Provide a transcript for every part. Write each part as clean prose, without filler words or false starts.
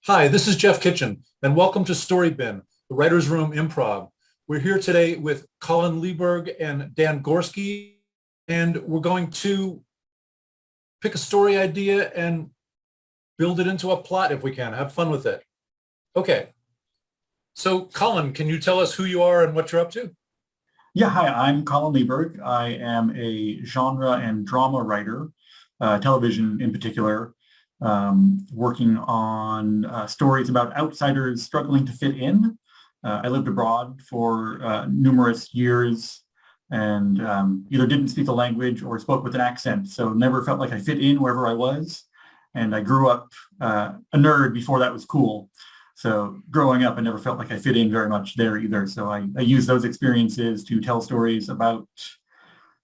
Hi, this is Jeff Kitchen, and welcome to Story Bin, the Writer's Room Improv. We're here today with Collin Lieberg and Dan Gorski, and we're going to pick a story idea and build it into a plot if we can. Have fun with it. Okay, so Collin, can you tell us who you are and what you're up to? Yeah, hi, I'm Collin Lieberg. I am a genre and drama writer, television in particular, working on stories about outsiders struggling to fit in. I lived abroad for numerous years and either didn't speak the language or spoke with an accent, so never felt like I fit in wherever I was. And I grew up a nerd before that was cool. So growing up, I never felt like I fit in very much there either. So I use those experiences to tell stories about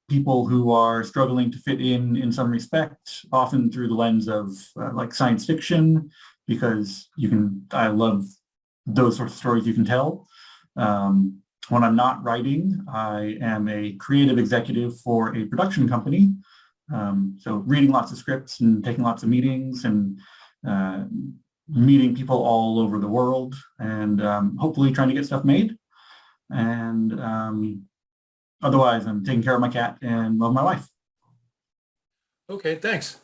people who are struggling to fit in some respect, often through the lens of like science fiction, because I love those sorts of stories you can tell. When I'm not writing, I am a creative executive for a production company. So reading lots of scripts and taking lots of meetings and meeting people all over the world and hopefully trying to get stuff made. And otherwise, I'm taking care of my cat and love my wife. Okay, thanks.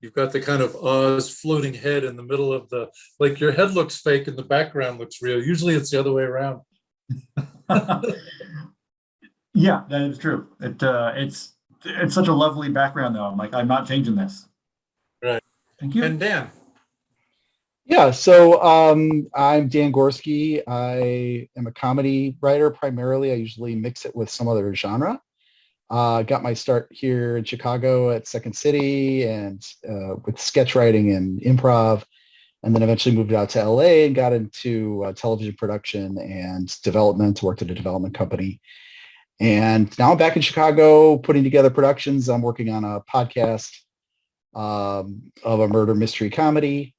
You've got the kind of Oz floating head in the middle of like your head looks fake and the background looks real. Usually it's the other way around. Yeah, that is true. It's such a lovely background though. I'm not changing this. Right. Thank you. And Dan. Yeah, so I'm Dan Gorski. I am a comedy writer primarily. I usually mix it with some other genre. Got my start here in Chicago at Second City and with sketch writing and improv, and then eventually moved out to LA and got into television production and development, worked at a development company. And now I'm back in Chicago putting together productions. I'm working on a podcast of a murder mystery comedy.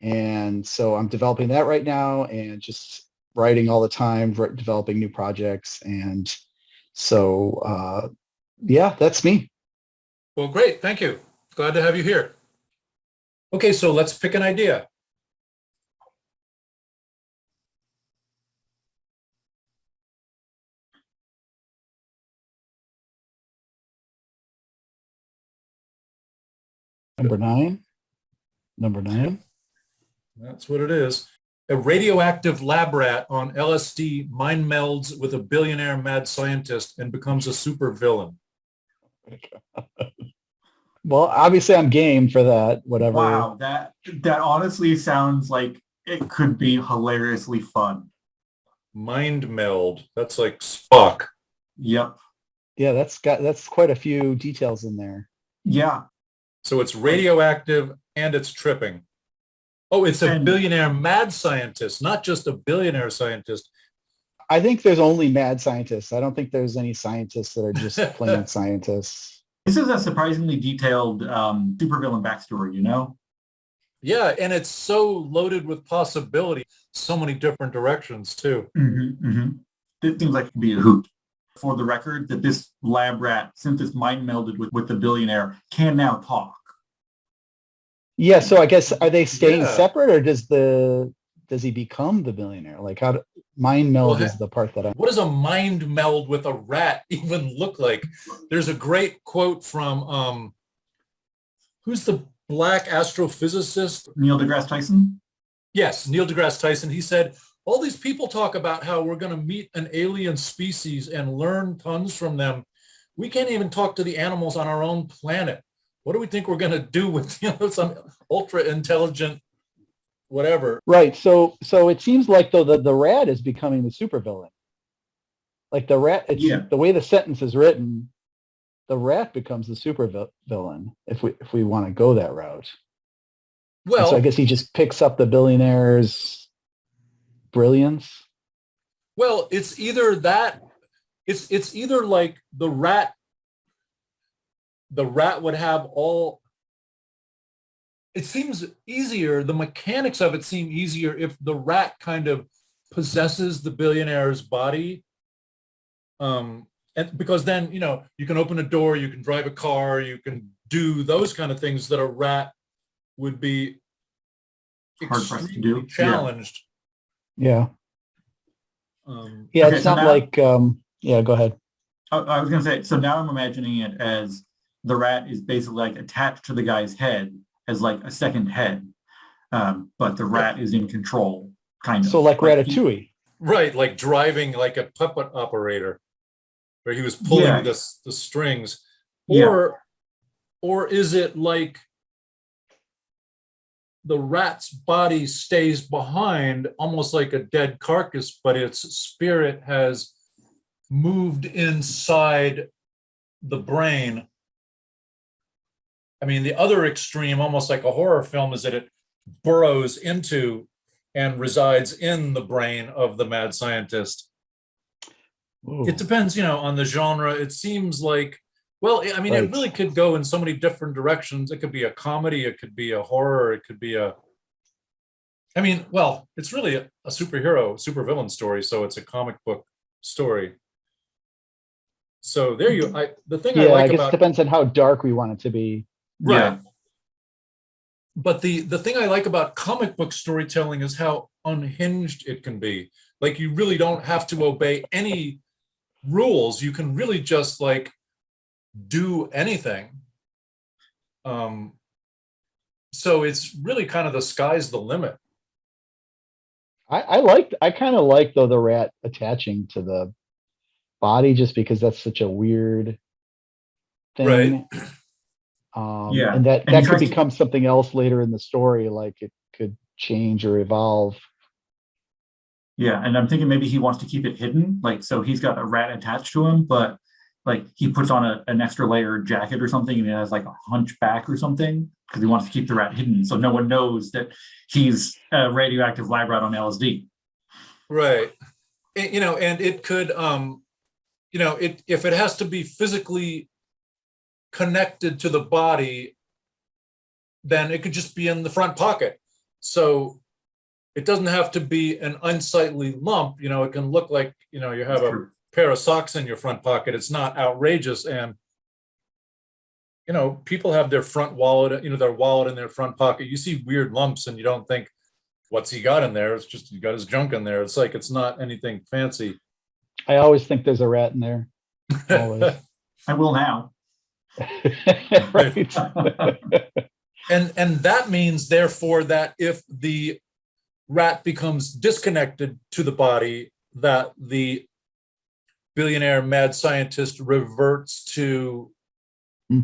And so I'm developing that right now and just writing all the time, developing new projects. And so, yeah, that's me. Well, great. Thank you. Glad to have you here. Okay, so let's pick an idea. Number nine. That's what it is. A radioactive lab rat on LSD mind melds with a billionaire mad scientist and becomes a super villain. Well, obviously I'm game for that, whatever. Wow, that honestly sounds like it could be hilariously fun. Mind meld. That's like Spock. Yep. Yeah, that's quite a few details in there. Yeah. So it's radioactive and it's tripping. Oh, it's a billionaire mad scientist, not just a billionaire scientist. I think there's only mad scientists. I don't think there's any scientists that are just plain scientists. This is a surprisingly detailed supervillain backstory, you know? Yeah, and it's so loaded with possibility, so many different directions too. Mm-hmm, mm-hmm. This seems like it could be a hoot. For the record, that this lab rat, since it's mind melded with the billionaire, can now talk. Yeah, so I guess are they staying separate, or does he become the billionaire? Like mind meld is the part that What does a mind meld with a rat even look like? There's a great quote from who's the black astrophysicist? Neil deGrasse Tyson? Yes, Neil deGrasse Tyson. He said, all these people talk about how we're going to meet an alien species and learn tons from them. We can't even talk to the animals on our own planet. What do we think we're going to do with some ultra intelligent whatever? Right. So it seems like though the rat is becoming the supervillain. Like the rat, the way the sentence is written, the rat becomes the supervillain if we want to go that route. Well, and so I guess he just picks up the billionaire's brilliance. Well, it's either that, it's either like the rat would have all, it seems easier, the mechanics of it seem easier if the rat kind of possesses the billionaire's body. And because then, you can open a door, you can drive a car, you can do those kind of things that a rat would be hard for us to extremely do. challenged. Yeah. Yeah, Okay, it's so not now- like, yeah, go ahead. I was going to say, so now I'm imagining it as the rat is basically like attached to the guy's head as like a second head, but the rat is in control, kind of. So like Ratatouille. Right, like driving like a puppet operator, where he was pulling Yeah. the strings, Yeah. or is it like the rat's body stays behind, almost like a dead carcass, but its spirit has moved inside the brain? I mean, the other extreme, almost like a horror film, is that it burrows into and resides in the brain of the mad scientist. Ooh. It depends, on the genre. It seems like, well, I mean, Right. it really could go in so many different directions. It could be a comedy, it could be a horror, it could be it's really a superhero, supervillain story, so it's a comic book story. So there the thing I Yeah, I like guess it about, depends on how dark we want it to be. right. Yeah. But the thing I like about comic book storytelling is how unhinged it can be. Like, you really don't have to obey any rules. You can really just like do anything. So it's really kind of the sky's the limit. I kind of like though the rat attaching to the body just because that's such a weird thing. Yeah. And that And he could tries to- become something else later in the story, like it could change or evolve. Yeah, and I'm thinking maybe he wants to keep it hidden, like so he's got a rat attached to him, but like he puts on an extra layer jacket or something, and it has like a hunchback or something because he wants to keep the rat hidden, so no one knows that he's a radioactive lab rat on LSD. Right. And it could, if it has to be physically connected to the body, then it could just be in the front pocket. So it doesn't have to be an unsightly lump. It can look like, you have That's a true. pair of socks in your front pocket. It's not outrageous. And, people have their front wallet, their wallet in their front pocket. You see weird lumps and you don't think, what's he got in there? It's just, he got his junk in there. It's like, it's not anything fancy. I always think there's a rat in there. Always. I will now. Right. And that means, therefore, that if the rat becomes disconnected to the body, that the billionaire mad scientist reverts to a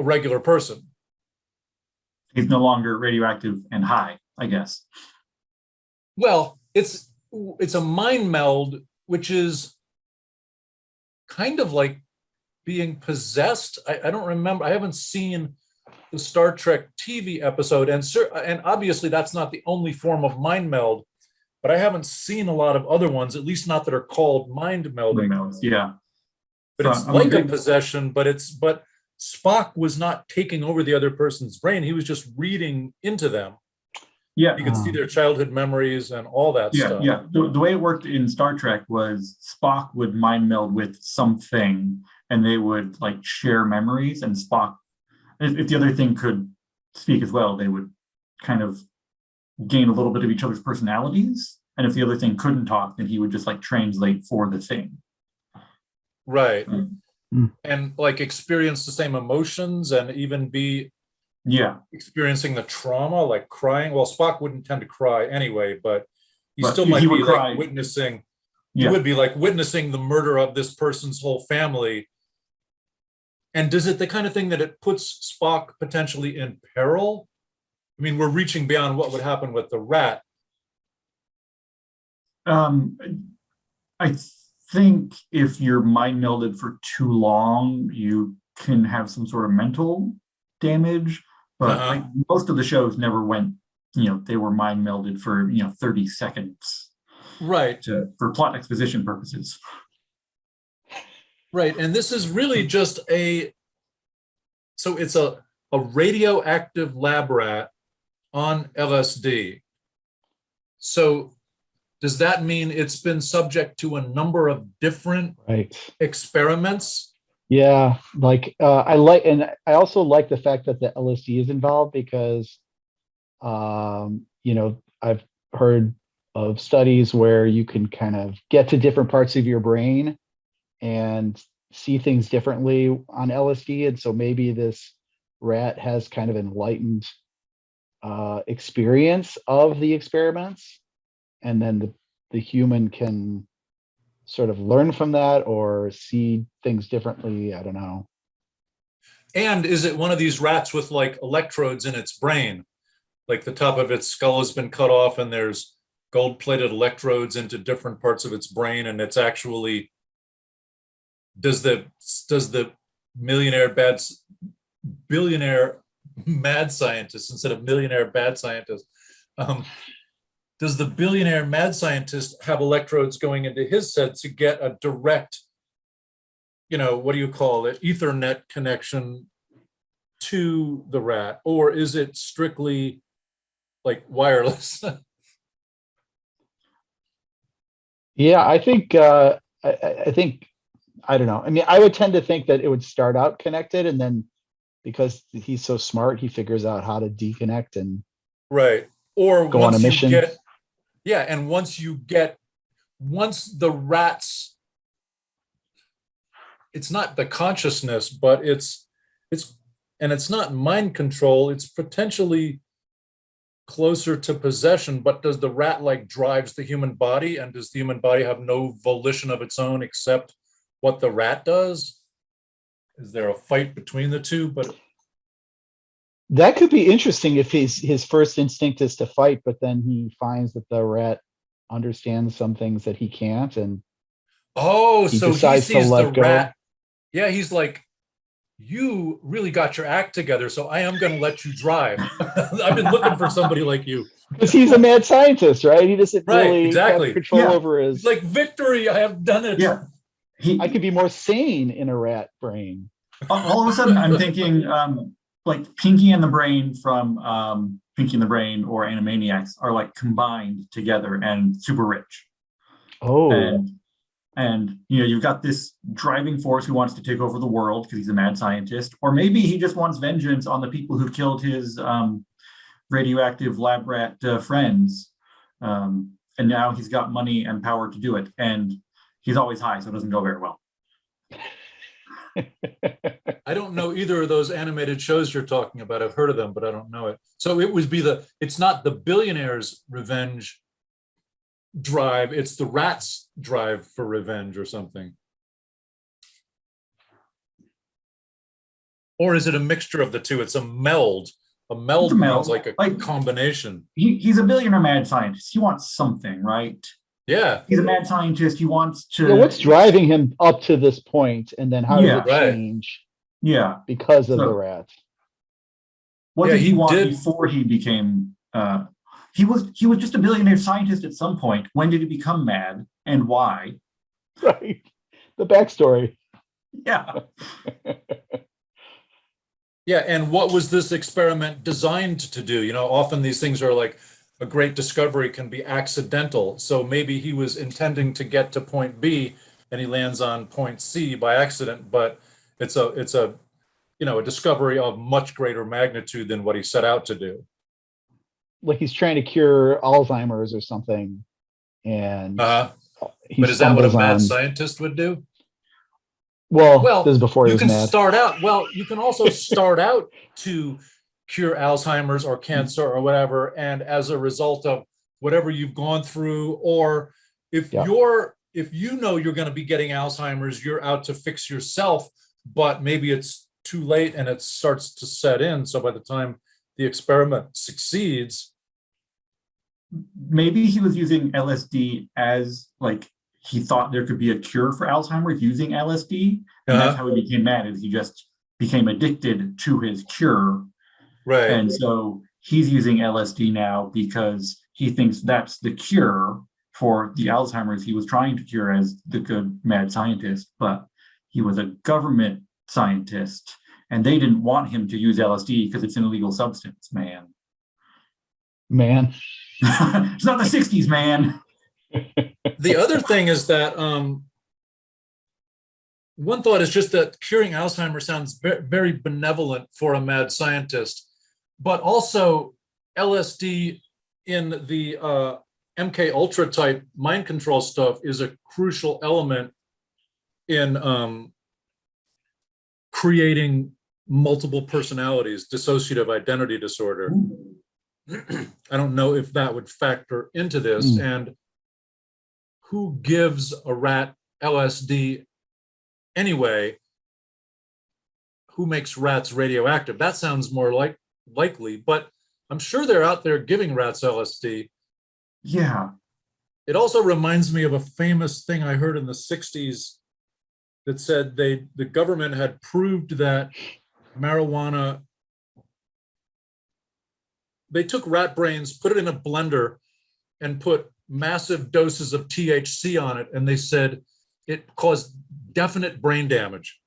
regular person. He's no longer radioactive and high, I guess. Well, it's a mind meld, which is kind of like being possessed. I don't remember. I haven't seen the Star Trek TV episode, and obviously that's not the only form of mind meld, but I haven't seen a lot of other ones, at least not that are called mind melding. Yeah. But So it's I'm like a big- possession, but Spock was not taking over the other person's brain. He was just reading into them. Yeah. You could see their childhood memories and all that Yeah, stuff. yeah. The way it worked in Star Trek was Spock would mind meld with something and they would like share memories, and Spock, if the other thing could speak as well, they would kind of gain a little bit of each other's personalities. And if the other thing couldn't talk, then he would just like translate for the thing. Right. Mm. And like experience the same emotions and even be Yeah. experiencing the trauma, like crying. Well, Spock wouldn't tend to cry anyway, but he But still he might be would like cry. witnessing. Yeah. He would be like witnessing the murder of this person's whole family. And does it the kind of thing that it puts Spock potentially in peril? I mean, we're reaching beyond what would happen with the rat. I think if you're mind melded for too long, you can have some sort of mental damage. But like most of the shows never went, they were mind melded for 30 seconds, Right. for plot exposition purposes. Right. And this is really just so it's a radioactive lab rat on LSD. So does that mean it's been subject to a number of different experiments? Yeah, like I also like the fact that the LSD is involved because I've heard of studies where you can kind of get to different parts of your brain and see things differently on LSD. And so maybe this rat has kind of enlightened experience of the experiments, and then the human can sort of learn from that or see things differently. I don't know. And is it one of these rats with like electrodes in its brain? Like the top of its skull has been cut off and there's gold-plated electrodes into different parts of its brain, and it's actually, does the billionaire mad scientist instead of millionaire bad scientist, does the billionaire mad scientist have electrodes going into his head to get a direct, what do you call it, Ethernet connection to the rat, or is it strictly like wireless? Yeah, I think I think, I don't know. I mean, I would tend to think that it would start out connected, and then because he's so smart, he figures out how to deconnect and Right. Or go on a once you mission. and once the rats, it's not the consciousness, but it's not mind control, it's potentially closer to possession. But does the rat like drives the human body, and does the human body have no volition of its own except what the rat does? Is there a fight between the two? But That could be interesting if his first instinct is to fight, but then he finds that the rat understands some things that he can't, and so he decides to sees the let go. rat. Yeah, he's like, you really got your act together, so I am going to let you drive. I've been looking for somebody like you. Because he's a mad scientist, right? He doesn't Right, really exactly. have control Yeah. over his. It's like, victory, I have done it. Yeah. I could be more sane in a rat brain. All of a sudden, I'm thinking like Pinky and the Brain from Pinky and the Brain or Animaniacs are like combined together and super rich. Oh, And you've got this driving force who wants to take over the world because he's a mad scientist, or maybe he just wants vengeance on the people who killed his radioactive lab rat friends. And now he's got money and power to do it. And he's always high, so it doesn't go very well. I don't know either of those animated shows you're talking about. I've heard of them, but I don't know it. So it's not the billionaire's revenge drive, it's the rat's drive for revenge or something. Or is it a mixture of the two? It's a meld. A meld means like a combination. He's a billionaire mad scientist. He wants something, right? Yeah. He's a mad scientist. He wants to. Yeah, what's driving him up to this point, and then how does it Right. change? Yeah, because of the rat. What did he want before he became? He was just a billionaire scientist at some point. When did he become mad, and why? Right. The backstory. Yeah. Yeah, and what was this experiment designed to do? Often these things are like, a great discovery can be accidental. So maybe he was intending to get to point B and he lands on point C by accident, but it's a discovery of much greater magnitude than what he set out to do. Like he's trying to cure Alzheimer's or something. And but is that what a mad scientist would do? Well, this is before he was mad. You can also start out to cure Alzheimer's or cancer or whatever, and as a result of whatever you've gone through, or if you know you're going to be getting Alzheimer's, you're out to fix yourself, but maybe it's too late and it starts to set in. So by the time the experiment succeeds, maybe he was using LSD as like, he thought there could be a cure for Alzheimer's using LSD, and that's how he became mad. Is he just became addicted to his cure, right? And so he's using LSD now because he thinks that's the cure for the Alzheimer's he was trying to cure as the good mad scientist. But he was a government scientist, and they didn't want him to use LSD because it's an illegal substance. Man, it's not the 60s, man. The other thing is that one thought is just that curing Alzheimer's sounds very benevolent for a mad scientist, but also LSD in the MK Ultra type mind control stuff is a crucial element in creating multiple personalities, dissociative identity disorder. I don't know if that would factor into this. And who gives a rat LSD anyway? Who makes rats radioactive? That sounds more likely, but I'm sure they're out there giving rats LSD. Yeah. It also reminds me of a famous thing I heard in the 60s that said the government had proved that marijuana, they took rat brains, put it in a blender, and put massive doses of THC on it, and they said it caused definite brain damage.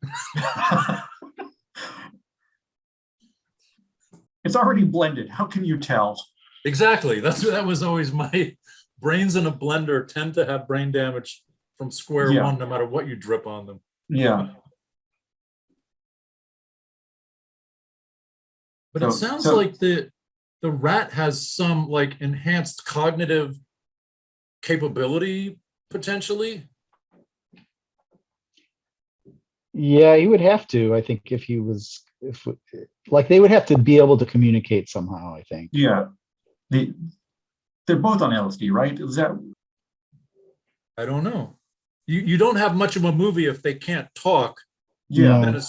It's already blended. How can you tell? Exactly. That was always my brains in a blender tend to have brain damage from square one, no matter what you drip on them. Yeah. But it sounds like the rat has some like enhanced cognitive capability potentially. Yeah, he would have to, I think, if they would have to be able to communicate somehow, I think. Yeah. They're both on LSD, right? Is that? I don't know. You don't have much of a movie if they can't talk. Yeah. No.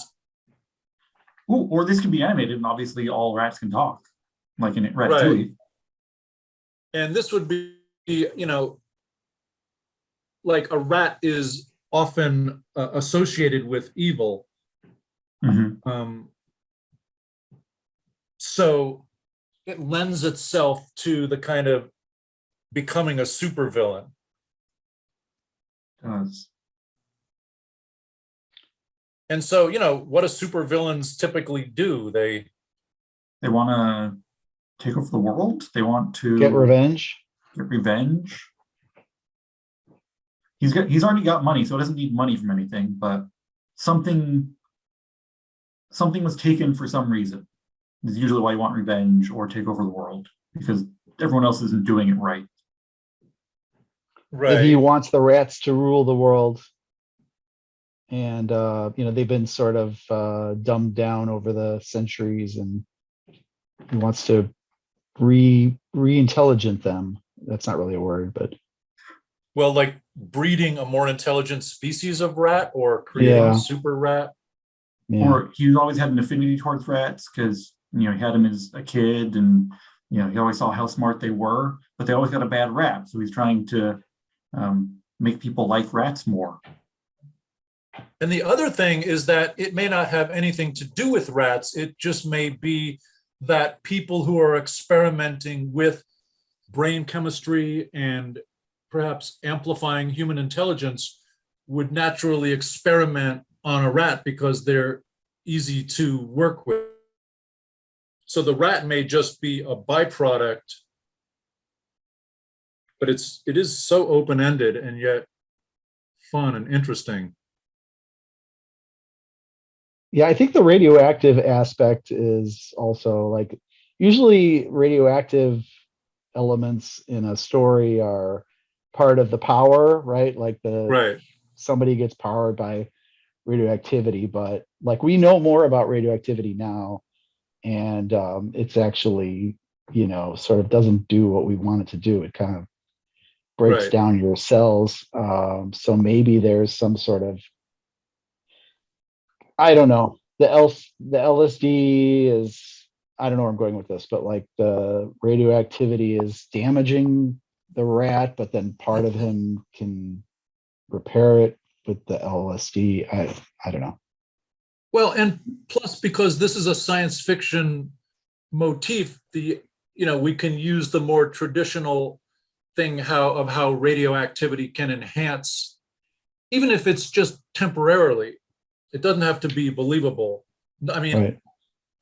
Ooh, or this could be animated, and obviously all rats can talk, like in Ratatouille. Right. And this would be, like a rat is often associated with evil. So it lends itself to the kind of becoming a supervillain. And so, what do supervillains typically do? They want to take over the world. They want to get revenge. He's already got money, so he doesn't need money from anything. But something was taken for some reason. Is usually why you want revenge or take over the world, because everyone else isn't doing it right. Right. He wants the rats to rule the world. And, they've been sort of dumbed down over the centuries, and he wants to re-intelligent them. That's not really a word, but. Well, like breeding a more intelligent species of rat or creating a super rat. Yeah. Or he's always had an affinity towards rats because, he had them as a kid, and, he always saw how smart they were, but they always got a bad rap. So he's trying to make people like rats more. And the other thing is that it may not have anything to do with rats. It just may be that people who are experimenting with brain chemistry and perhaps amplifying human intelligence would naturally experiment on a rat because they're easy to work with. So the rat may just be a byproduct, but it is so open-ended and yet fun and interesting. Yeah, I think the radioactive aspect is also like, usually radioactive elements in a story are part of the power, right? Like somebody gets powered by radioactivity, but like we know more about radioactivity now, and it's actually, sort of doesn't do what we want it to do. It kind of breaks down your cells. So maybe there's some sort of, I don't know. The LSD is, I don't know where I'm going with this, but like the radioactivity is damaging the rat, but then part of him can repair it with the LSD. I don't know. Well, and plus because this is a science fiction motif, we can use the more traditional thing of how radioactivity can enhance, even if it's just temporarily. It doesn't have to be believable. I mean,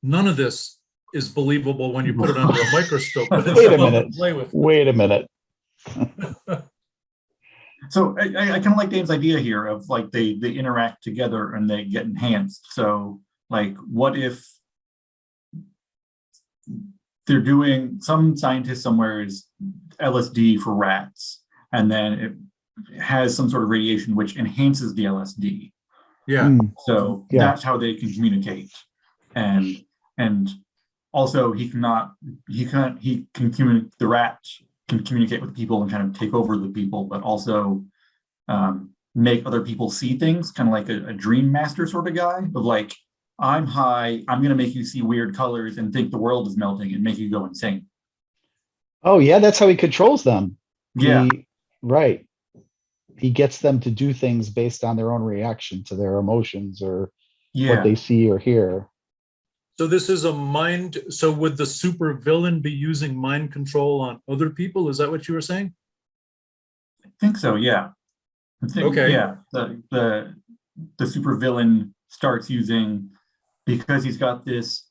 none of this is believable when you put it under a microscope. But Wait a minute. So I kind of like Dave's idea here of like they interact together and they get enhanced. So like, what if they're doing, some scientist somewhere is LSD for rats, and then it has some sort of radiation which enhances the LSD. Yeah. Mm, So Yeah. that's how they can communicate. And also he can communicate, the rat can communicate with people and kind of take over the people, but also make other people see things, kind of like a dream master sort of guy of like, I'm high, I'm going to make you see weird colors and think the world is melting and make you go insane. Oh yeah, that's how he controls them. Yeah. Right. He gets them to do things based on their own reaction to their emotions or what they see or hear. So this is a mind. So would the super villain be using mind control on other people? Is that what you were saying? I think so, yeah. Okay. Yeah. The super villain starts using, because he's got this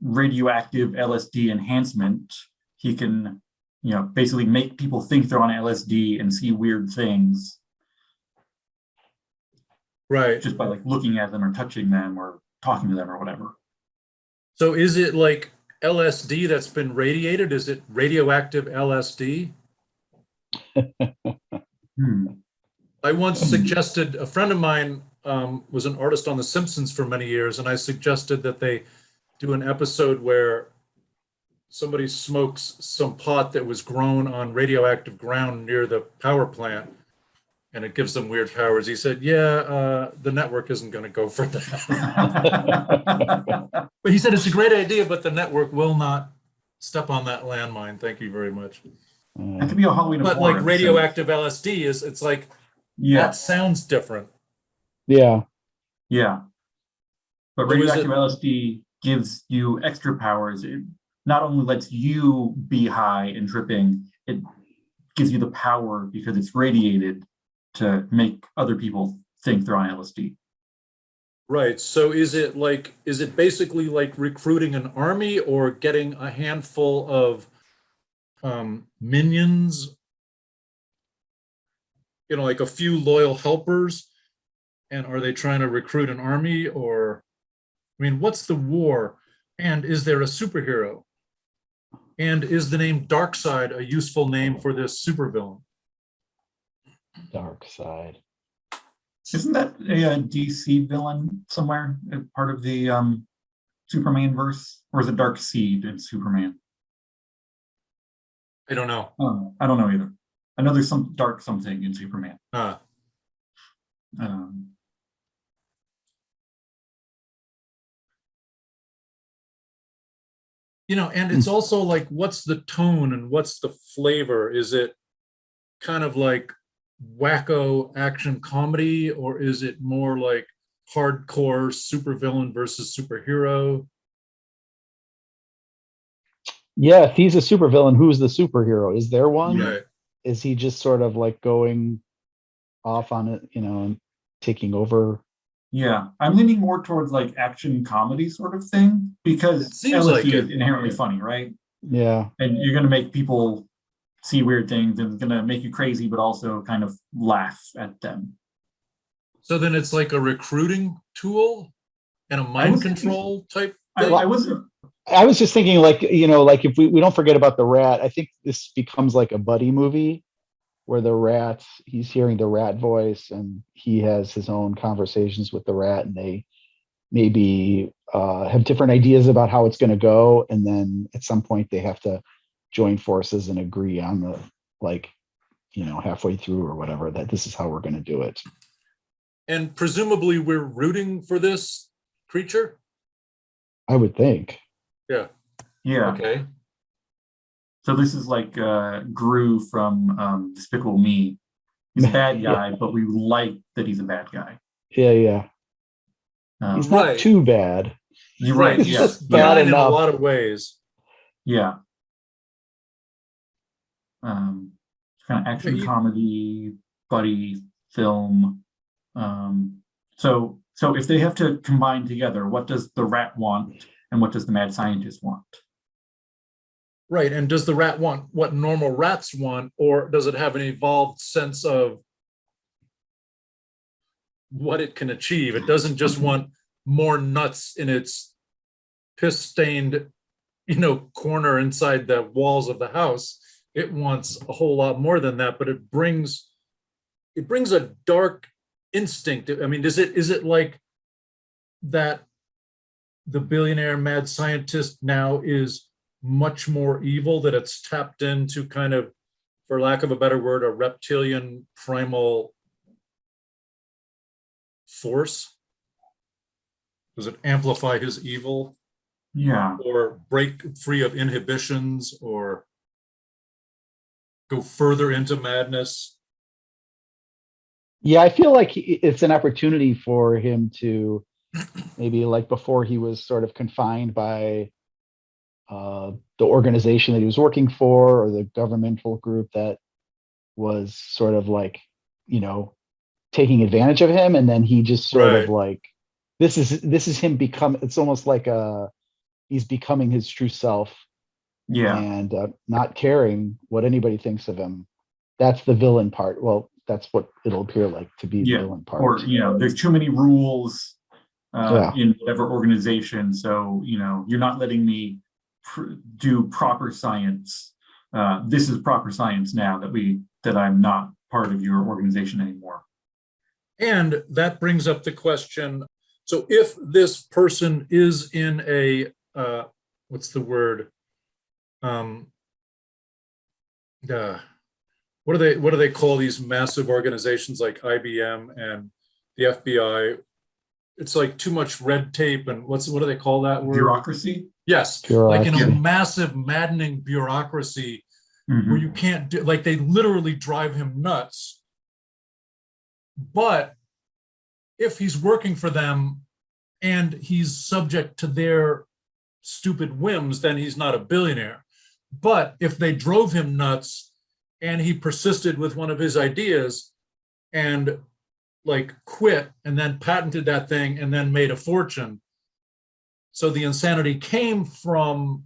radioactive LSD enhancement, he can, basically make people think they're on LSD and see weird things. Right. Just by like looking at them or touching them or talking to them or whatever. So is it like LSD that's been radiated? Is it radioactive LSD? I once suggested, a friend of mine was an artist on The Simpsons for many years, and I suggested that they do an episode where somebody smokes some pot that was grown on radioactive ground near the power plant, and it gives them weird powers. He said, yeah, the network isn't going to go for that. But he said it's a great idea, but the network will not step on that landmine. Thank you very much. That could be a Halloween. But like radioactive LSD it's like, that sounds different. Yeah. But radioactive LSD gives you extra powers. It not only lets you be high and tripping, it gives you the power because it's radiated to make other people think they're on LSD. Right. So is it basically like recruiting an army or getting a handful of minions, like a few loyal helpers? And are they trying to recruit an army? Or, I mean, what's the war? And is there a superhero? And is the name Darkseid a useful name for this supervillain? Darkseid. Isn't that a DC villain somewhere, part of the Superman verse, or is it Darkseid in Superman? I don't know. I don't know either. I know there's some dark something in Superman. And it's also like, what's the tone and what's the flavor? Is it kind of like wacko action comedy, or is it more like hardcore supervillain versus superhero? Yeah, if he's a supervillain, who's the superhero? Is there one? Right. Is he just sort of like going off on it, and taking over? Yeah, I'm leaning more towards like action comedy sort of thing, because LSD is inherently funny, right? Yeah. And you're going to make people see weird things, and it's going to make you crazy, but also kind of laugh at them. So then it's like a recruiting tool and a mind control type thing? I was just thinking, like, like if we don't forget about the rat, I think this becomes like a buddy movie where the rat, he's hearing the rat voice and he has his own conversations with the rat, and they maybe have different ideas about how it's going to go. And then at some point they have to join forces and agree on the, like, halfway through or whatever, that this is how we're going to do it. And presumably we're rooting for this creature? I would think. Yeah. Okay. So this is like Gru from Despicable Me. He's a bad guy, but we like that he's a bad guy. Yeah. He's not too bad. You're right. He's just bad in a lot of ways. Yeah. Kind of action comedy, buddy film. So if they have to combine together, what does the rat want and what does the mad scientist want? Right. And does the rat want what normal rats want, or does it have an evolved sense of what it can achieve? It doesn't just want more nuts in its piss-stained, corner inside the walls of the house. It wants a whole lot more than that, but it brings a dark instinct. I mean, is it like that the billionaire mad scientist now is much more evil, that it's tapped into kind of, for lack of a better word, a reptilian primal force? Does it amplify his evil? Yeah. Or break free of inhibitions, or go further into madness? Yeah, I feel like it's an opportunity for him to maybe, like before he was sort of confined by the organization that he was working for, or the governmental group that was sort of like, taking advantage of him. And then he just sort of like, this is him it's almost like he's becoming his true self. Yeah. And not caring what anybody thinks of him. That's the villain part. Well, that's what it'll appear like to be the villain part. Or, there's too many rules Yeah. in whatever organization. So, you're not letting me do proper science. This is proper science now that I'm not part of your organization anymore. And that brings up the question. So if this person is in a, what's the word? What do they call these massive organizations like IBM and the FBI? It's like too much red tape, and what do they call that word? Bureaucracy? Yes. Bureaucracy. Like in a massive, maddening bureaucracy where you can't do, like, they literally drive him nuts. But if he's working for them and he's subject to their stupid whims, then he's not a billionaire. But if they drove him nuts and he persisted with one of his ideas and like quit and then patented that thing and then made a fortune, so the insanity came from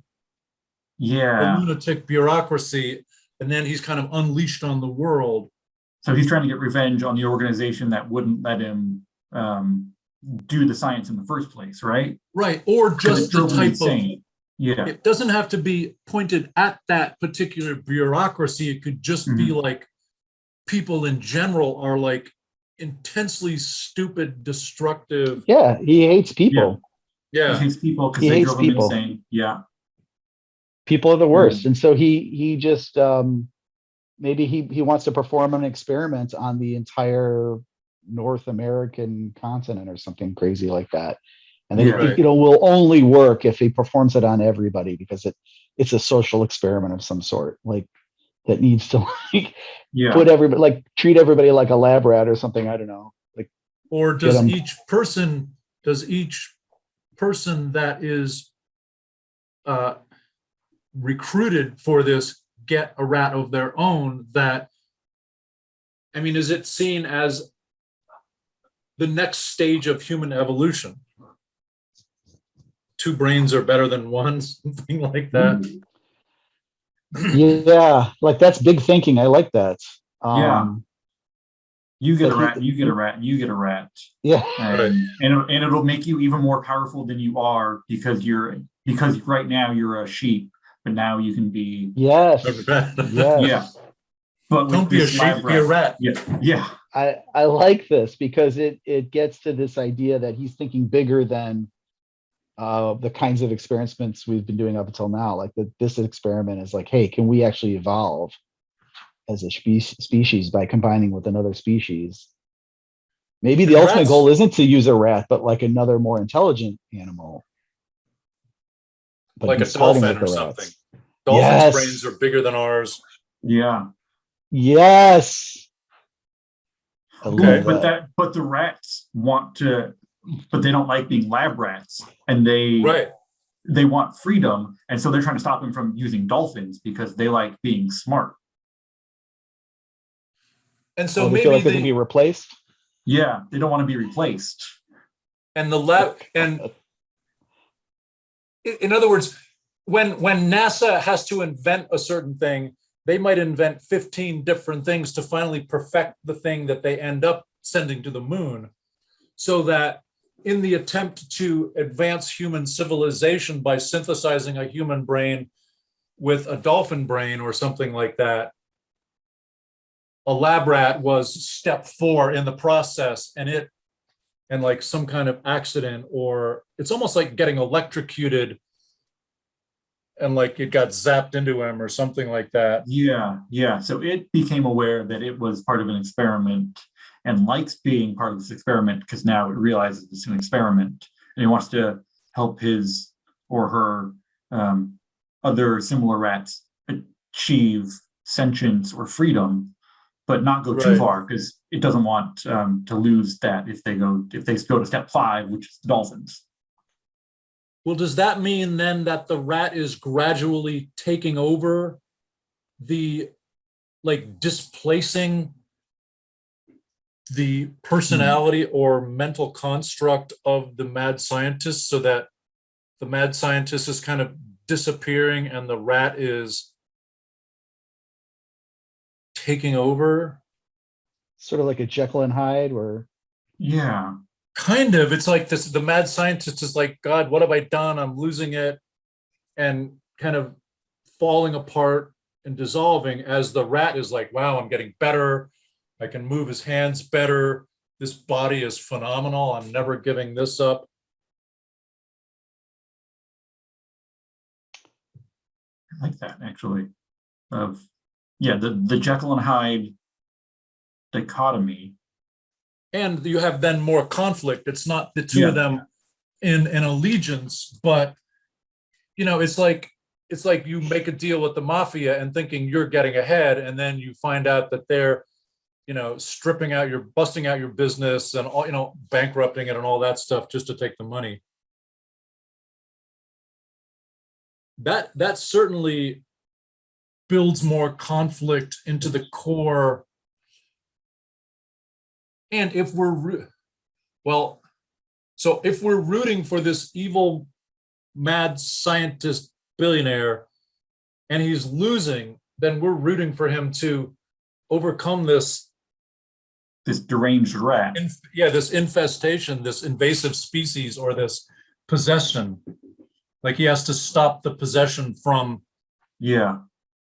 the lunatic bureaucracy, and then he's kind of unleashed on the world. So he's trying to get revenge on the organization that wouldn't let him do the science in the first place, right? Right, or just the type insane. of, yeah. It doesn't have to be pointed at that particular bureaucracy. It could just be like people in general are like intensely stupid, destructive. Yeah, he hates people. Yeah. He hates people because they drove him insane. Yeah. People are the worst. And so he just maybe he wants to perform an experiment on the entire North American continent or something crazy like that. And then it will only work if he performs it on everybody, because it's a social experiment of some sort, like that needs to like put everybody, like treat everybody like a lab rat or something. I don't know. Like, or does each person that is recruited for this get a rat of their own? That, I mean, is it seen as the next stage of human evolution? Two brains are better than one, something like that. Yeah, like that's big thinking. I like that. You get a rat, and you get a rat, and you get a rat. Yeah. And it'll make you even more powerful than you are, because right now you're a sheep, but now you can be yes. Yeah. But don't be a sheep, be a rat. Yeah. I like this because it gets to this idea that he's thinking bigger than the kinds of experiments we've been doing up until now. Like this experiment is like, hey, can we actually evolve as a species by combining with another species? Maybe the ultimate goal isn't to use a rat, but like another more intelligent animal. But like a dolphin or something. Dolphins' brains are bigger than ours. Yeah. Yes. Okay. But the rats want to, but they don't like being lab rats, and they want freedom, and so they're trying to stop them from using dolphins because they like being smart. And so they maybe feel like they can be replaced. Yeah, they don't want to be replaced. And the lab, and in other words, when NASA has to invent a certain thing, they might invent 15 different things to finally perfect the thing that they end up sending to the moon, so that in the attempt to advance human civilization by synthesizing a human brain with a dolphin brain or something like that, a lab rat was step 4 in the process, and like some kind of accident, or it's almost like getting electrocuted and like it got zapped into him or something like that. Yeah. So it became aware that it was part of an experiment and likes being part of this experiment because now it realizes it's an experiment and it wants to help his or her other similar rats achieve sentience or freedom, but not go too Right. far because it doesn't want to lose that if they go to step 5, which is the dolphins. Well, does that mean then that the rat is gradually taking over like displacing the personality or mental construct of the mad scientist, so that the mad scientist is kind of disappearing and the rat is taking over? Sort of like a Jekyll and Hyde, where Yeah. Kind of. It's like this, the mad scientist is like, God, what have I done? I'm losing it, and kind of falling apart and dissolving, as the rat is like, wow, I'm getting better. I can move his hands better. This body is phenomenal. I'm never giving this up. I like that actually. The Jekyll and Hyde dichotomy. And you have then more conflict. It's not the two of them in an allegiance, but it's like you make a deal with the mafia and thinking you're getting ahead, and then you find out that they're busting out your business and all, bankrupting it and all that stuff just to take the money. That certainly builds more conflict into the core. And if we're rooting for this evil mad scientist billionaire and he's losing, then we're rooting for him to overcome this deranged rat. This infestation, this invasive species, or this possession. Like he has to stop the possession from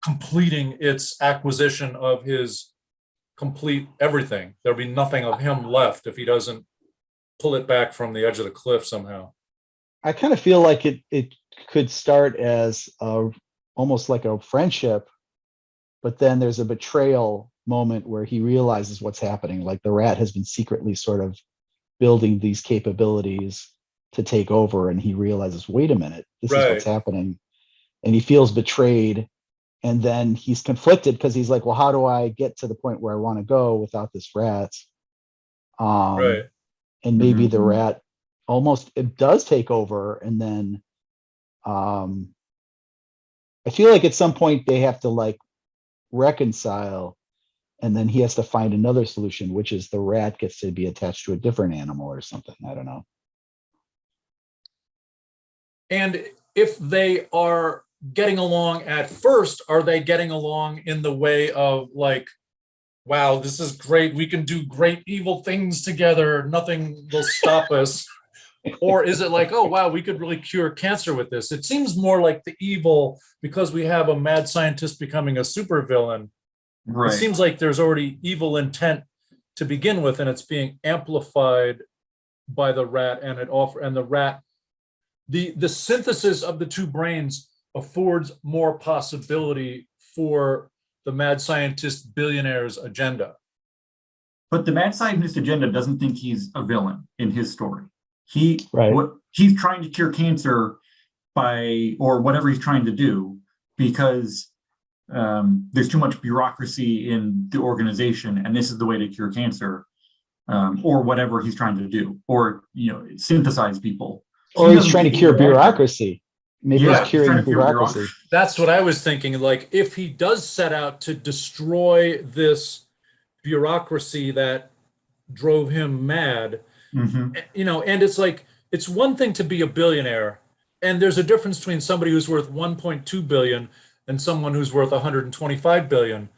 completing its acquisition of his complete everything. There'll be nothing of him left if he doesn't pull it back from the edge of the cliff somehow. I kind of feel like it could start as almost like a friendship, but then there's a betrayal moment where he realizes what's happening. Like the rat has been secretly sort of building these capabilities to take over, and he realizes, wait a minute, this is what's happening, and he feels betrayed. And then he's conflicted because he's like, well, how do I get to the point where I want to go without this rat? And maybe the rat it does take over. And then I feel like at some point they have to like reconcile, and then he has to find another solution, which is the rat gets to be attached to a different animal or something. I don't know. And if they are getting along at first, are they getting along in the way of like, wow, this is great, we can do great evil things together, nothing will stop us? Or is it like, oh wow, we could really cure cancer with this? It seems more like the evil, because we have a mad scientist becoming a supervillain. It seems like there's already evil intent to begin with, and it's being amplified by the rat, and the rat, the synthesis of the two brains affords more possibility for the mad scientist billionaire's agenda. But the mad scientist agenda doesn't think he's a villain in his story. He's trying to cure cancer or whatever he's trying to do, because there's too much bureaucracy in the organization, and this is the way to cure cancer, or whatever he's trying to do, or synthesize people. Or he's trying to cure bureaucracy. Maybe he's curing bureaucracy. That's what I was thinking. Like, if he does set out to destroy this bureaucracy that drove him mad, and it's like, it's one thing to be a billionaire, and there's a difference between somebody who's worth 1.2 billion and someone who's worth 125 billion.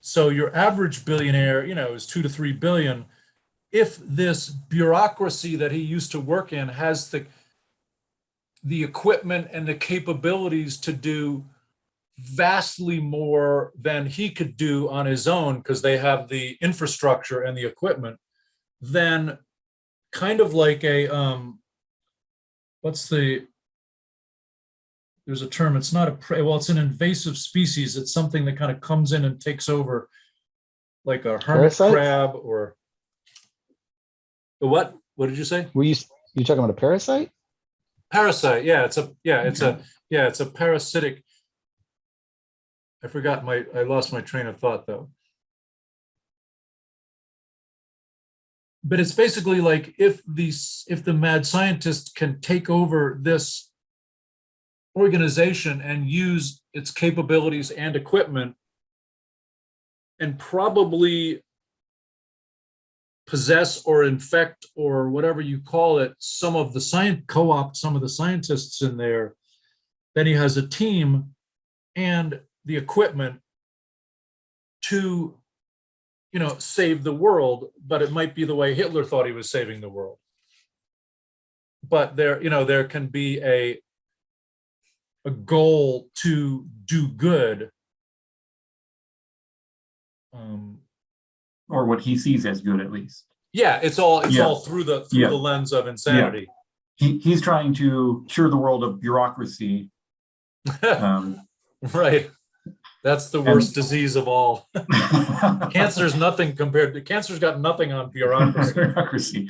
So your average billionaire, is 2 to 3 billion. if this bureaucracy that he used to work in has the equipment and the capabilities to do vastly more than he could do on his own because they have the infrastructure and the equipment, then kind of like a there's a term, it's not a prey, well, it's an invasive species. It's something that kind of comes in and takes over, like a hermit Parasite? crab or what? What did you say? Were you talking about a parasite? Parasite. Yeah, it's a parasitic. I lost my train of thought though. But it's basically like if the mad scientist can take over this organization and use its capabilities and equipment and probably possess or infect or whatever you call it, co-opt some of the scientists in there, then he has a team and the equipment to, save the world, but it might be the way Hitler thought he was saving the world. But there can be a goal to do good. Or what he sees as good, at least. Yeah, it's all through the lens of insanity. Yeah. He's trying to cure the world of bureaucracy. Right. That's the worst disease of all. Cancer's got nothing on bureaucracy. Bureaucracy.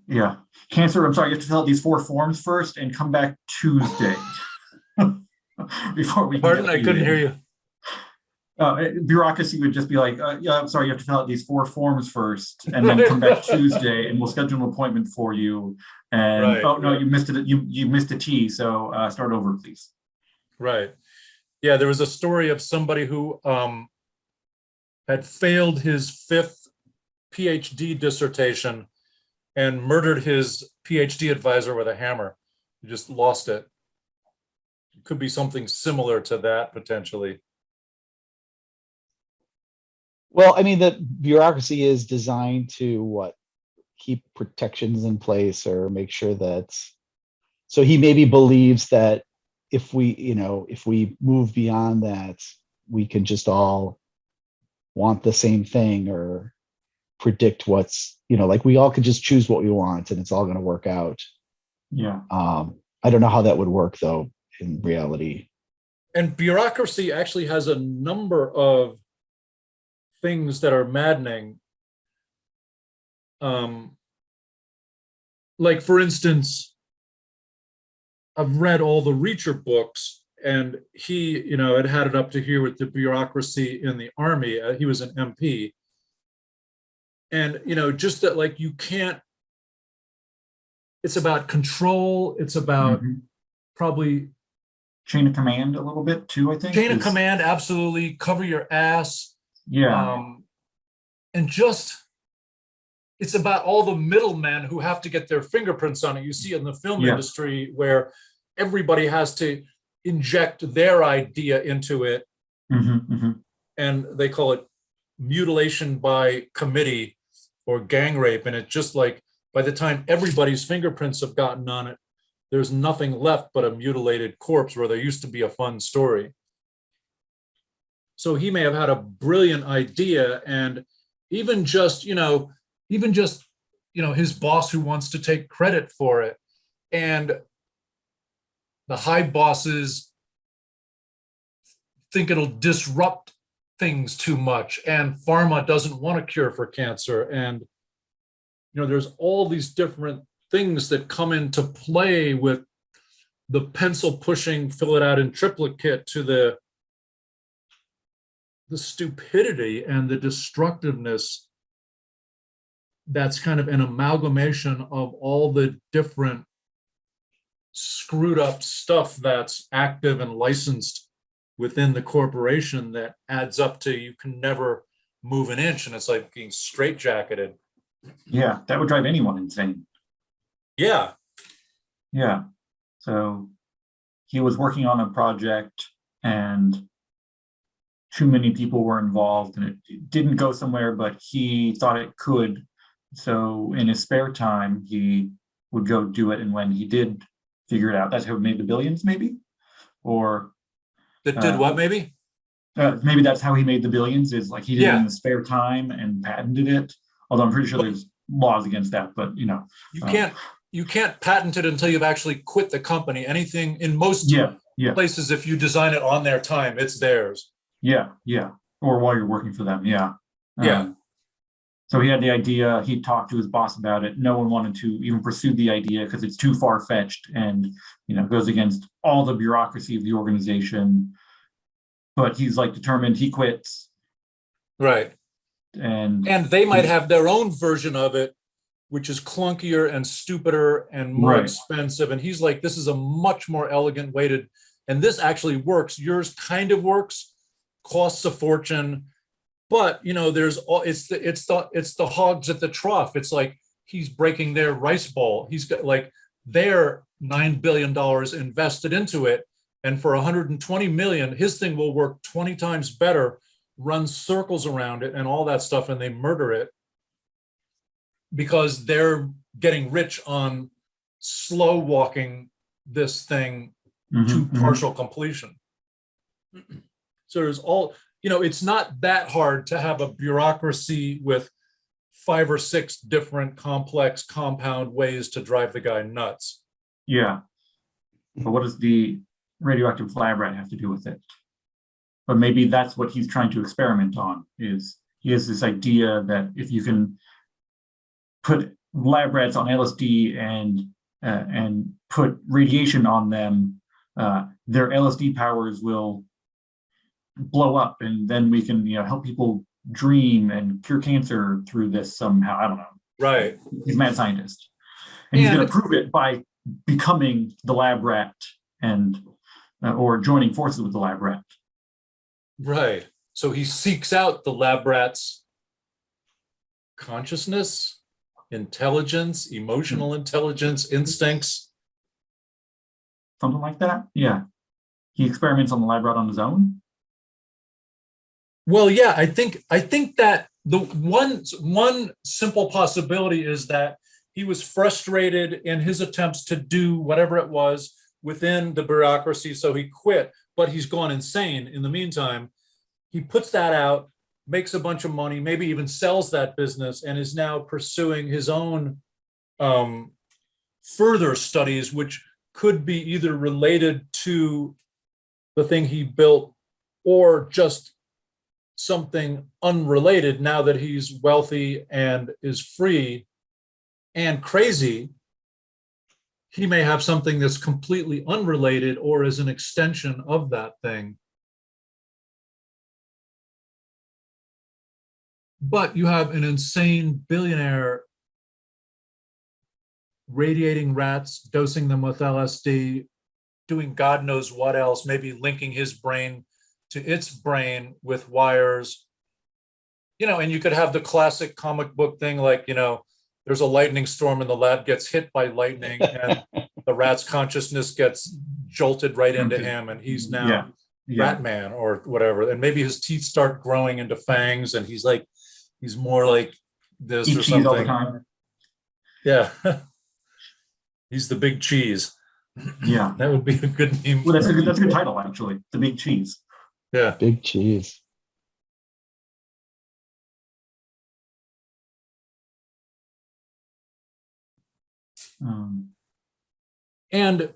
Yeah. Cancer, I'm sorry, you have to fill out these 4 forms first and come back Tuesday. Before we Pardon, I couldn't hear you. Bureaucracy would just be like, yeah, I'm sorry, you have to fill out these 4 forms first and then come back Tuesday and we'll schedule an appointment for you. And right, oh no, you missed it. You missed a T, so start over, please. Right. Yeah, there was a story of somebody who had failed his 5th PhD dissertation and murdered his PhD advisor with a hammer. He just lost it. It could be something similar to that potentially. Well, I mean, the bureaucracy is designed to keep protections in place or make sure that. So he maybe believes that if we move beyond that, we can just all want the same thing or predict what's, like we all could just choose what we want and it's all going to work out. Yeah. I don't know how that would work though in reality. And bureaucracy actually has a number of things that are maddening. Like for instance, I've read all the Reacher books and he, had it up to here with the bureaucracy in the army. He was an MP. And, just that like you can't, it's about control. It's about probably chain of command a little bit too, I think. Chain of command, absolutely. Cover your ass. Yeah. And just, it's about all the middlemen who have to get their fingerprints on it. You see in the film industry where everybody has to inject their idea into it. And they call it mutilation by committee or gang rape. And it's just like, by the time everybody's fingerprints have gotten on it, there's nothing left but a mutilated corpse where there used to be a fun story. So he may have had a brilliant idea, and even just his boss who wants to take credit for it, and the high bosses think it'll disrupt things too much, and pharma doesn't want a cure for cancer, and there's all these different things that come into play with the pencil pushing, fill it out in triplicate to the stupidity and the destructiveness that's kind of an amalgamation of all the different screwed up stuff that's active and licensed within the corporation that adds up to you can never move an inch, and it's like being straitjacketed. Yeah, that would drive anyone insane. Yeah. Yeah. So he was working on a project and too many people were involved and it didn't go somewhere, but he thought it could. So in his spare time, he would go do it. And when he did figure it out, that's how he made the billions, maybe? Or That did what, maybe? maybe that's how he made the billions, is like he did it in Yeah. the spare time and patented it. Although I'm pretty sure there's laws against that, but you know. You can't patent it until you've actually quit the company. Anything in most Yeah. places, if you design it on their time, it's theirs. Yeah. Or while you're working for them, yeah. Yeah. So he had the idea, he talked to his boss about it. No one wanted to even pursue the idea because it's too far-fetched and, you know, goes against all the bureaucracy of the organization. But he's like determined, he quits. Right. And they might have their own version of it, which is clunkier and stupider and more expensive. And he's like, this is a much more elegant way to, and this actually works. Yours kind of works, costs a fortune. But you know, there's all it's the hogs at the trough. It's like he's breaking their rice bowl. He's got like their $9 billion invested into it, and for 120 million, his thing will work 20 times better, run circles around it, and all that stuff, and they murder it because they're getting rich on slow walking this thing to partial completion. So there's all. You know, it's not that hard to have a bureaucracy with 5 or 6 different complex compound ways to drive the guy nuts. Yeah. But what does the radioactive lab rat have to do with it? But maybe that's what he's trying to experiment on, is he has this idea that if you can put lab rats on LSD and put radiation on them, their LSD powers will blow up, and then we can, you know, help people dream and cure cancer through this somehow. I don't know. Right. He's a mad scientist, and he's going to prove it by becoming the lab rat and or joining forces with the lab rat. Right. So he seeks out the lab rat's consciousness, intelligence, emotional intelligence, instincts. Something like that. Yeah. He experiments on the lab rat on his own. Well, yeah, I think that the one simple possibility is that he was frustrated in his attempts to do whatever it was within the bureaucracy, so he quit, but he's gone insane in the meantime. He puts that out, makes a bunch of money, maybe even sells that business, and is now pursuing his own further studies, which could be either related to the thing he built or just something unrelated. Now that he's wealthy and is free and crazy, he may have something that's completely unrelated or is an extension of that thing. But you have an insane billionaire radiating rats, dosing them with LSD, doing God knows what else, maybe linking his brain to its brain with wires, you know, and you could have the classic comic book thing, like, you know, there's a lightning storm and the lab gets hit by lightning and the rat's consciousness gets jolted right into him and he's now Rat Man or whatever. And maybe his teeth start growing into fangs and he's more like this Eat or cheese something. all the time. Yeah. He's the big cheese. Yeah. That would be a good name. Well, that's a good title, actually. The Big Cheese. Yeah. Big cheese. And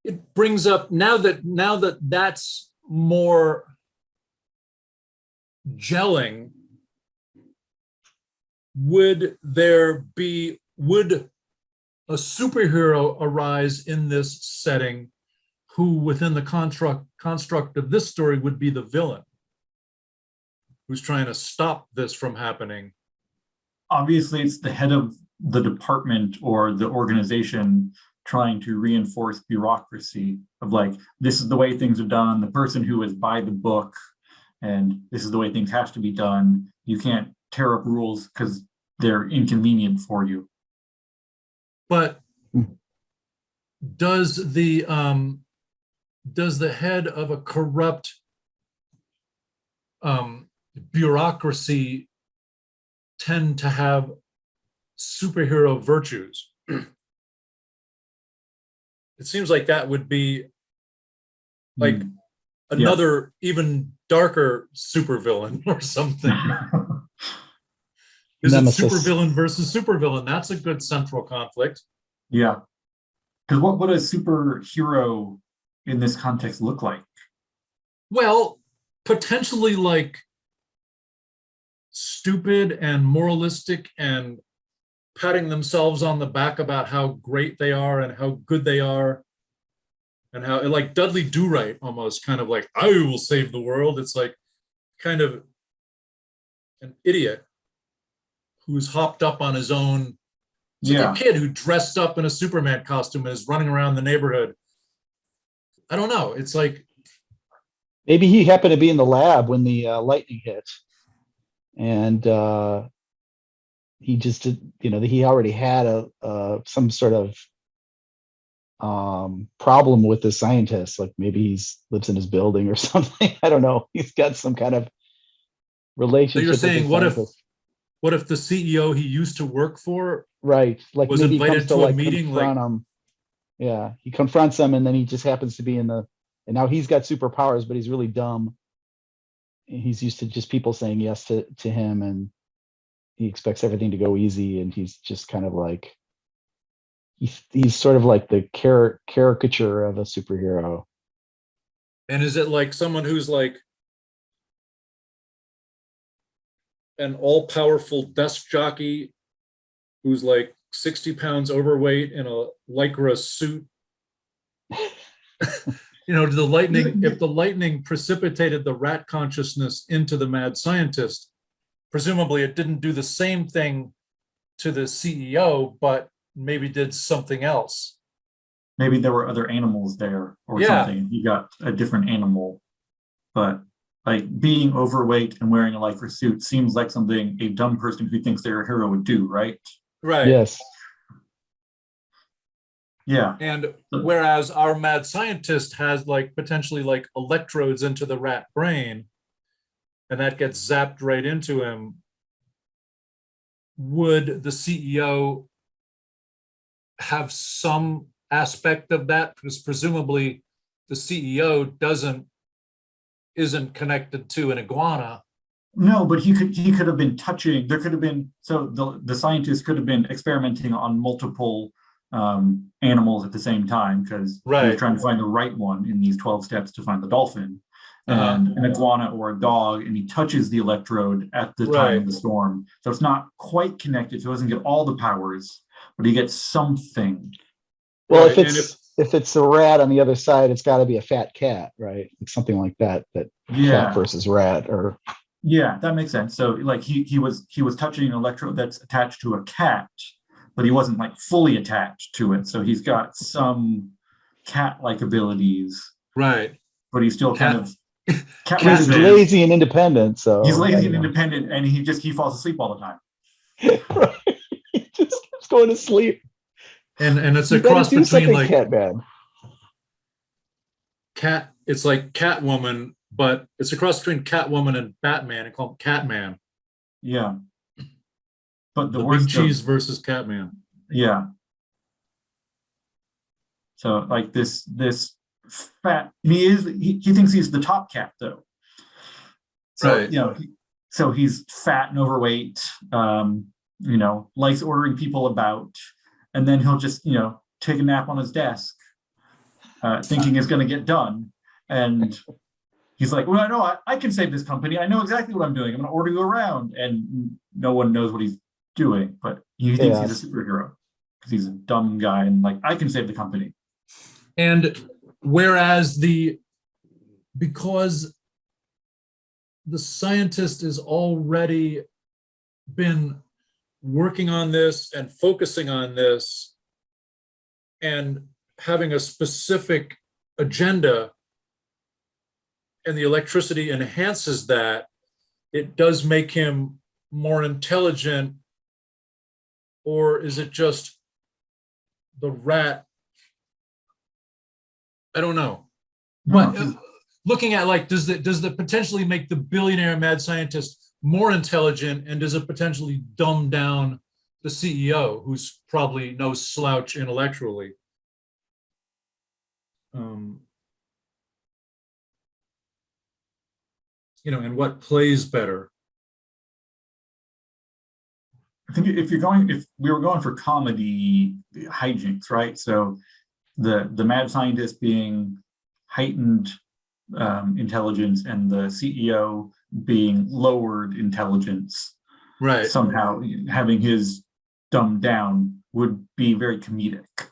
it brings up now that that's more gelling, would a superhero arise in this setting who within the construct of this story would be the villain who's trying to stop this from happening? Obviously, it's the head of the department or the organization trying to reinforce bureaucracy of like, this is the way things are done, the person who is by the book, and this is the way things have to be done. You can't tear up rules because they're inconvenient for you. But does the head of a corrupt bureaucracy tend to have superhero virtues. It seems like that would be like another even darker supervillain or something. Is it Nemesis. supervillain versus supervillain? That's a good central conflict. Yeah. Because what does superhero in this context look like? Well, potentially like stupid and moralistic and patting themselves on the back about how great they are and how good they are, and how like Dudley Do-Right, almost kind of like, I will save the world. It's like kind of an idiot who's hopped up on his own. It's like a kid who dressed up in a Superman costume and is running around the neighborhood. I don't know. It's like, maybe he happened to be in the lab when the lightning hit, and he just did, he already had some sort of problem with the scientist. Like maybe he's lives in his building or something. I don't know. He's got some kind of relationship. So you're saying, with the what if the CEO he used to work for, right? Like was maybe he invited comes to to a like meeting, confront him. Yeah, he confronts him, and then he just happens to be and now he's got superpowers, but he's really dumb. And he's used to just people saying yes to him, and he expects everything to go easy, and he's just kind of like he's sort of like the caricature of a superhero. And is it like someone who's like an all-powerful desk jockey who's like 60 pounds overweight in a Lycra suit? If the lightning precipitated the rat consciousness into the mad scientist, presumably it didn't do the same thing to the CEO, but maybe did something else. Maybe there were other animals there or something. You got a different animal, but like being overweight and wearing a Lycra suit seems like something a dumb person who thinks they're a hero would do, right? Right. Yes. Yeah. And whereas our mad scientist has like potentially like electrodes into the rat brain, and that gets zapped right into him, would the CEO have some aspect of that? Because presumably the CEO isn't connected to an iguana. No, but he could have been touching. There could have been, so the scientist could have been experimenting on multiple animals at the same time, because he was trying to find the right one in these 12 steps to find the dolphin, and an iguana or a dog, and he touches the electrode at the time of the storm. So it's not quite connected, so he doesn't get all the powers, but he gets something. Well, if it's a rat on the other side, it's got to be a fat cat, right? Like something like that. Cat versus rat, or yeah, that makes sense. So like he was touching an electrode that's attached to a cat, but he wasn't like fully attached to it. So he's got some cat-like abilities, right? But he's still kind of he's lazy and independent. So he's lazy and independent, and he falls asleep all the time. Right. He just keeps going to sleep. And it's a cross between like Catman. It's like Catwoman, but it's a cross between Catwoman and Batman, and called Catman. Yeah. But the Big Cheese versus Catman. Yeah. So like this fat, he thinks he's the top cat though. So so he's fat and overweight, likes ordering people about, and then he'll just take a nap on his desk, thinking it's going to get done, and he's like, well, I know I can save this company. I know exactly what I'm doing. I'm going to order you around, and no one knows what he's doing, but he thinks he's a superhero because he's a dumb guy, and like, I can save the company. And whereas because the scientist has already been working on this and focusing on this and having a specific agenda, and the electricity enhances that, it does make him more intelligent. Or is it just the rat? I don't know. But looking at like, does it potentially make the billionaire mad scientist more intelligent, and does it potentially dumb down the CEO, who's probably no slouch intellectually. And what plays better? I think if we were going for comedy hijinks, right? So the mad scientist being heightened intelligence and the CEO being lowered intelligence, Right. somehow having his dumbed down would be very comedic.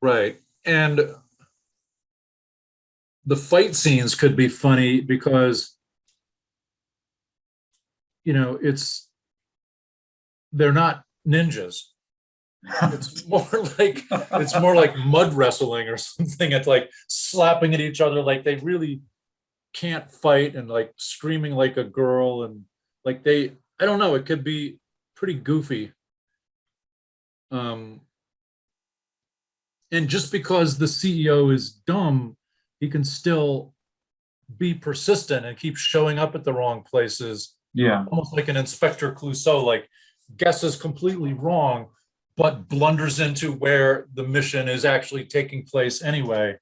Right. And the fight scenes could be funny because, they're not ninjas. It's more like mud wrestling or something. It's like slapping at each other, like they really can't fight, and like screaming like a girl, and like I don't know, it could be pretty goofy. And just because the CEO is dumb, he can still be persistent and keep showing up at the wrong places. Yeah. Almost like an Inspector Clouseau, like guesses completely wrong, but blunders into where the mission is actually taking place anyway.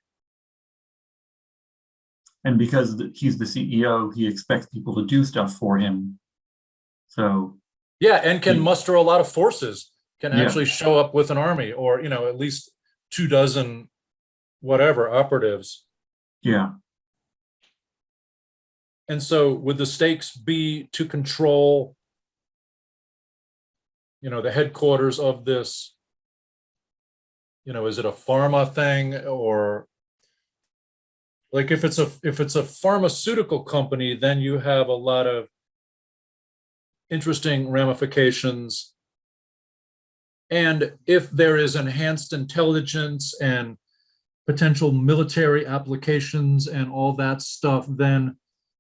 And because he's the CEO, he expects people to do stuff for him. So yeah, and can muster a lot of forces, can Yeah. actually show up with an army, or at least 24 whatever operatives. Yeah. And so would the stakes be to control the headquarters of this? Is it a pharma thing, or like if it's a pharmaceutical company, then you have a lot of interesting ramifications. And if there is enhanced intelligence and potential military applications and all that stuff, then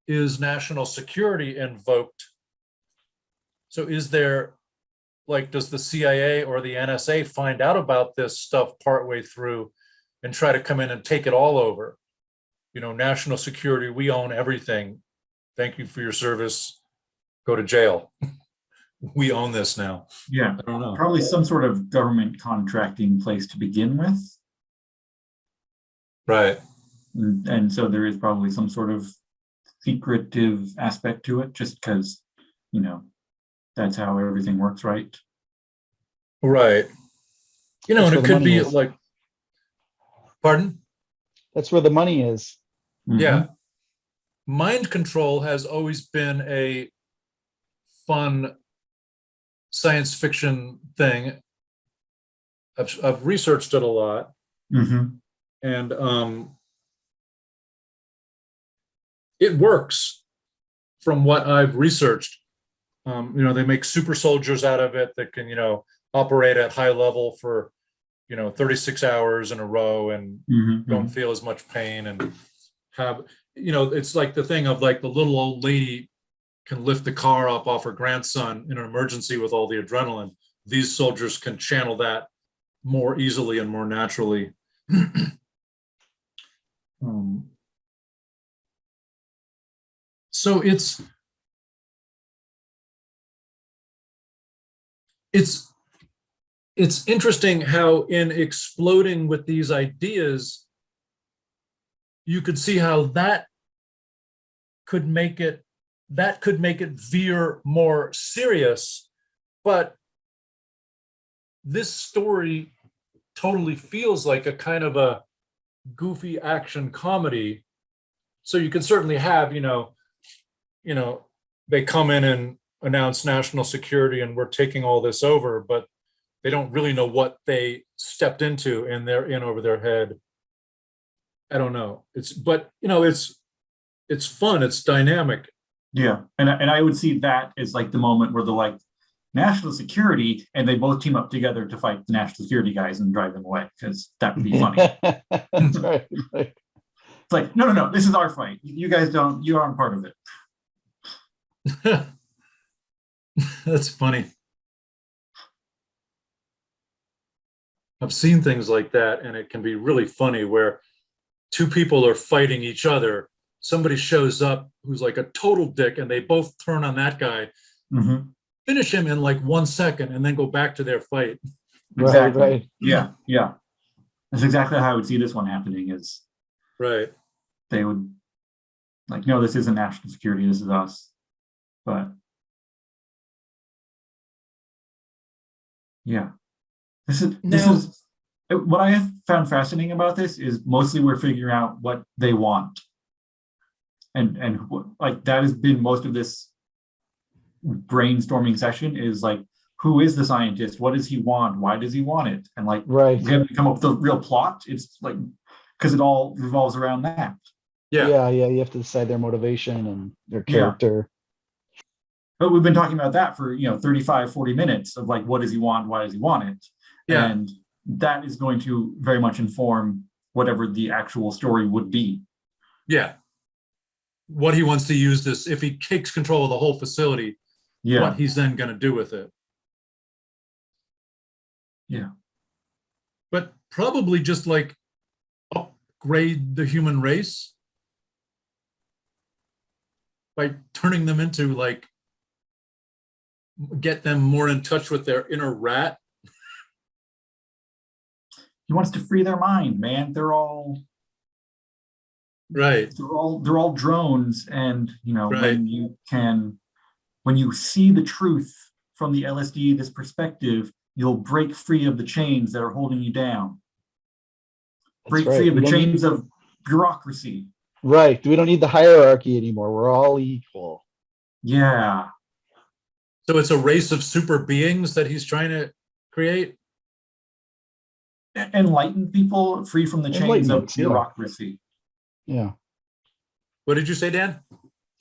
is national security invoked? So is there, like, does the CIA or the NSA find out about this stuff partway through and try to come in and take it all over? National security, we own everything. Thank you for your service. Go to jail. We own this now. Yeah. I don't know. Probably some sort of government contracting place to begin with. Right. And so there is probably some sort of secretive aspect to it, just because, that's how everything works, right? Right. That's and where it the could money be is. like, pardon? That's where the money is. Mhm. Yeah. Mind control has always been a fun science fiction thing. I've researched it a lot. Mhm. And it works from what I've researched. They make super soldiers out of it that can, operate at high level for, 36 hours in a row and Mhm. don't feel as much pain, and have, it's like the thing of like the little old lady can lift the car up off her grandson in an emergency with all the adrenaline. These soldiers can channel that more easily and more naturally. So it's interesting how in exploding with these ideas, you could see how that could make it veer more serious. But this story totally feels like a kind of a goofy action comedy. So you can certainly have, they come in and announce national security and we're taking all this over, but they don't really know what they stepped into and they're in over their head. I don't know. It's fun. It's dynamic. Yeah. And I would see that as like the moment where they're like, national security, and they both team up together to fight the national security guys and drive them away, because that would be funny. That's right. It's like, no, this is our fight. You aren't part of it. That's funny. I've seen things like that, and it can be really funny where two people are fighting each other. Somebody shows up who's like a total dick, and they both turn on that guy. Mm-hmm. finish him in like 1 second and then go back to their fight. Exactly. Right. Yeah, yeah. That's exactly how I would see this one happening. Is Right. they would like, no, this isn't national security. This is us. But yeah, this is what I have found fascinating about this is mostly we're figuring out what they want, and like that has been most of this brainstorming session is like, who is the scientist? What does he want? Why does he want it? And like, Right. we haven't come up with a real plot. It's like, because it all revolves around that. Yeah. Yeah. You have to decide their motivation and their Yeah. character. But we've been talking about that for 35, 40 minutes of like, what does he want? Why does he want it? Yeah. And that is going to very much inform whatever the actual story would be. Yeah. What he wants to use this, if he takes control of the whole facility, Yeah. what he's then going to do with it. Yeah. But probably just like upgrade the human race by turning them into like, get them more in touch with their inner rat. He wants to free their mind, man. They're all Right. they're all drones, and Right. when you see the truth from the LSD this perspective, you'll break free of the chains that are holding you down. Break That's right. free of We the don't need- chains of bureaucracy. Right. We don't need the hierarchy anymore. We're all equal. Yeah. So it's a race of super beings that he's trying to create. Enlighten people, free from the chains of Enlightenment, yeah. bureaucracy. Yeah. What did you say, Dan?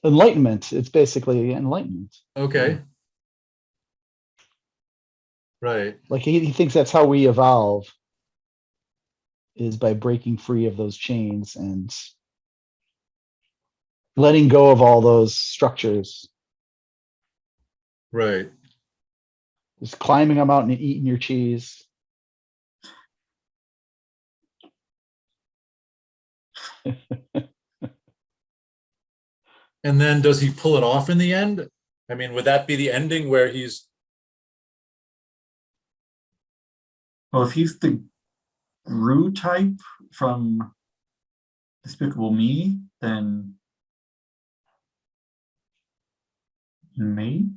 Enlightenment. It's basically enlightenment. Okay. Right. Like he thinks that's how we evolve, is by breaking free of those chains and letting go of all those structures. Right. Just climbing them out and eating your cheese. And then does he pull it off in the end? I mean, would that be the ending where he's Well, if he's the Gru type from Despicable Me, then maybe?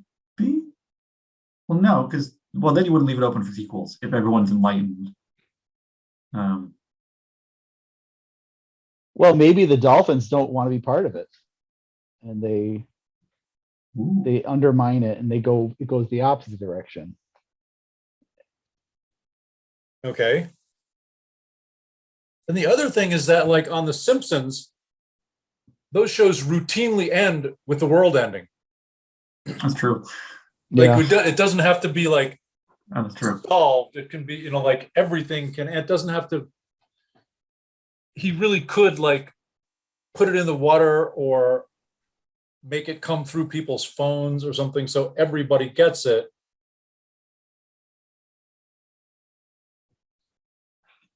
Well, no, because then you wouldn't leave it open for sequels if everyone's enlightened. Well, maybe the dolphins don't want to be part of it, and they undermine it, and it goes the opposite direction. okay? And the other thing is that, like on The Simpsons, those shows routinely end with the world ending. That's true. Like it doesn't have to be like That's true. solved. It can be, like everything can. It doesn't have to. He really could like put it in the water or make it come through people's phones or something so everybody gets it.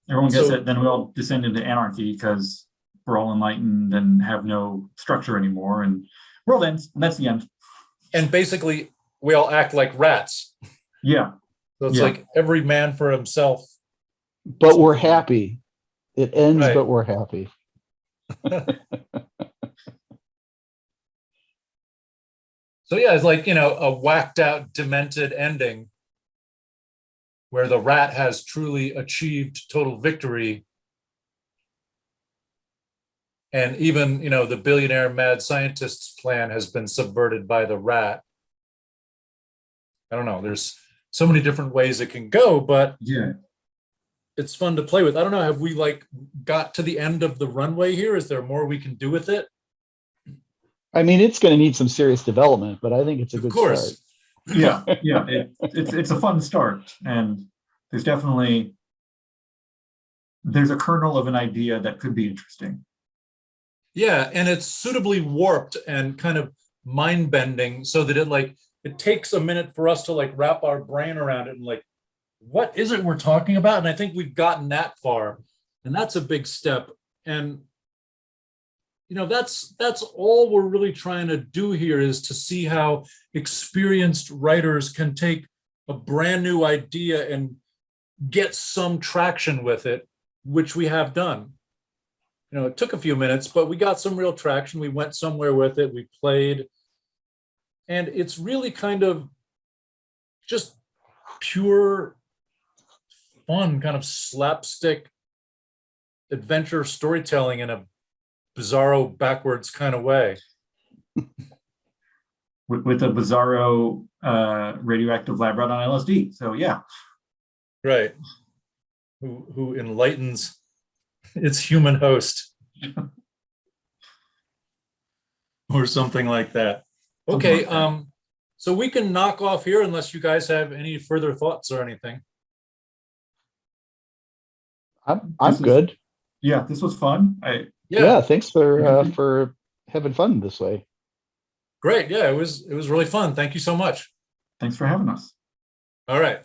Everyone gets it, then we all descend into anarchy because we're all enlightened and have no structure anymore, and world ends, and that's the end. And basically, we all act like rats. Yeah. So it's like every man for himself. But we're happy. It ends, Right. but we're happy. So yeah, it's like, a whacked out, demented ending where the rat has truly achieved total victory. And even, the billionaire mad scientist's plan has been subverted by the rat. I don't know. There's so many different ways it can go, but Yeah. it's fun to play with. I don't know. Have we got to the end of the runway here? Is there more we can do with it? I mean, it's going to need some serious development, but I think it's a good Of course. start. Yeah. It's a fun start, and there's a kernel of an idea that could be interesting. Yeah, and it's suitably warped and kind of mind-bending so that it takes a minute for us to wrap our brain around it and what is it we're talking about? And I think we've gotten that far, and that's a big step. And that's all we're really trying to do here, is to see how experienced writers can take a brand new idea and get some traction with it, which we have done. It took a few minutes, but we got some real traction. We went somewhere with it. We played. And it's really kind of just pure fun, kind of slapstick adventure storytelling in a bizarro backwards kind of way. With a bizarro radioactive lab rat on LSD. So yeah. Right. Who enlightens its human host. Or something like that. Okay, so we can knock off here unless you guys have any further thoughts or anything. I'm good. Yeah, this was fun. Yeah, thanks for having fun this way. Great. Yeah, it was really fun. Thank you so much. Thanks for having us. All right.